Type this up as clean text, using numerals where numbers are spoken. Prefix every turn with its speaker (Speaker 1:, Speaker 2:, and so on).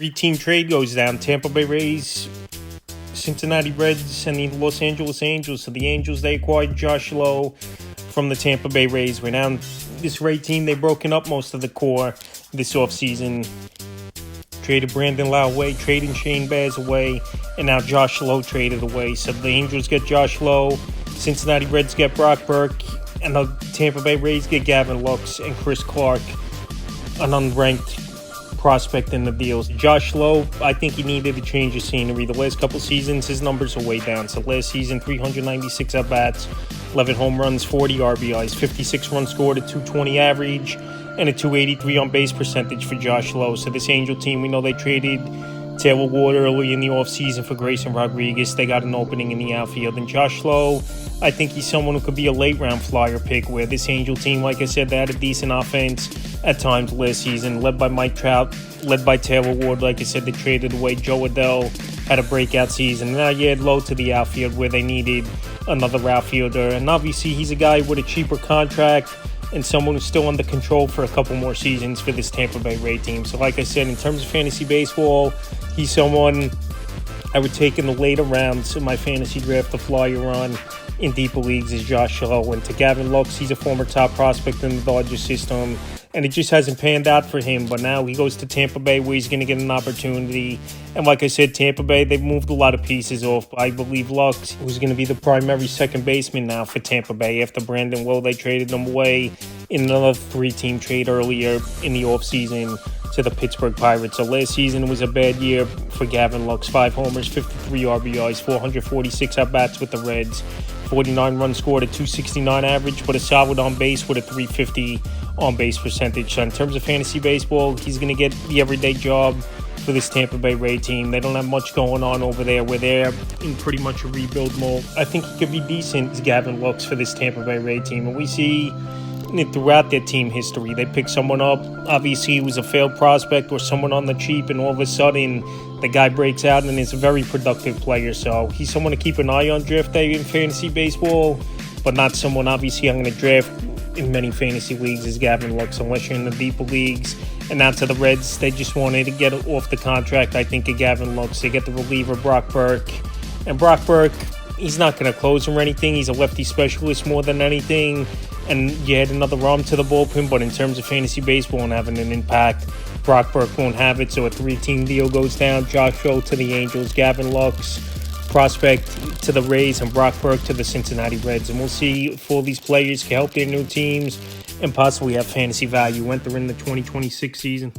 Speaker 1: Three-team trade goes down. Tampa Bay Rays, Cincinnati Reds, and the Los Angeles Angels. So the Angels, they acquired Josh Lowe from the Tampa Bay Rays. Right now, this Ray team, they've broken up most of the core this offseason. Traded Brandon Lowe away, trading Shane Baz away, and now Josh Lowe traded away. So the Angels get Josh Lowe, Cincinnati Reds get Brock Burke, and the Tampa Bay Rays get Gavin Lux and Chris Clark, an unranked prospect in the deals. Josh Lowe, I think he needed a change of scenery. The last couple seasons, his numbers are way down. So last season, 396 at-bats, 11 home runs, 40 RBIs, 56 runs scored, a 220 average, and a 283 on-base percentage for Josh Lowe. So this Angel team, we know they traded Taylor Ward early in the offseason for Grayson Rodriguez. They got an opening in the outfield. And Josh Lowe, I think he's someone who could be a late-round flyer pick, where this Angel team, like I said, they had a decent offense at times last season, led by Mike Trout, led by Taylor Ward. Like I said, they traded away Joe Adell, had a breakout season. Now you add Lowe to the outfield where they needed another outfielder. And obviously he's a guy with a cheaper contract and someone who's still under control for a couple more seasons for this Tampa Bay Ray team. So like I said, in terms of fantasy baseball, he's someone I would take in the later rounds of my fantasy draft. The flyer on in deeper leagues is Josh Lowe. And to Gavin Lux, he's a former top prospect in the Dodgers system, and it just hasn't panned out for him. But now he goes to Tampa Bay where he's going to get an opportunity. And like I said, Tampa Bay, they've moved a lot of pieces off. I believe Lux, who's going to be the primary second baseman now for Tampa Bay after Brandon Lowe, they traded him away in another three-team trade earlier in the offseason to the Pittsburgh Pirates. So last season was a bad year for Gavin Lux. 5 homers, 53 RBIs, 446 at-bats with the Reds, 49 runs scored, a 269 average, but a solid on base with a 350 on base percentage. So in terms of fantasy baseball, he's going to get the everyday job for this Tampa Bay Ray team. They don't have much going on over there, where they're in pretty much a rebuild mode. I think he could be decent as Gavin Lux for this Tampa Bay Ray team. And we see it throughout their team history. They pick someone up, obviously he was a failed prospect or someone on the cheap, and all of a sudden the guy breaks out and is a very productive player. So he's someone to keep an eye on draft day in fantasy baseball, but not someone obviously I'm going to draft in many fantasy leagues as Gavin Lux, unless you're in the deeper leagues. And now to the Reds, they just wanted to get off the contract, I think, of Gavin Lux. They get the reliever Brock Burke, and Brock Burke, he's not going to close or anything. He's a lefty specialist more than anything, and you add another arm to the bullpen. But in terms of fantasy baseball and having an impact, Brock Burke won't have it. So a 3-team deal goes down. Josh Lowe to the Angels, Gavin Lux, prospect, to the Rays, and Brock Burke to the Cincinnati Reds. And we'll see if all these players can help their new teams and possibly have fantasy value entering the 2026 season.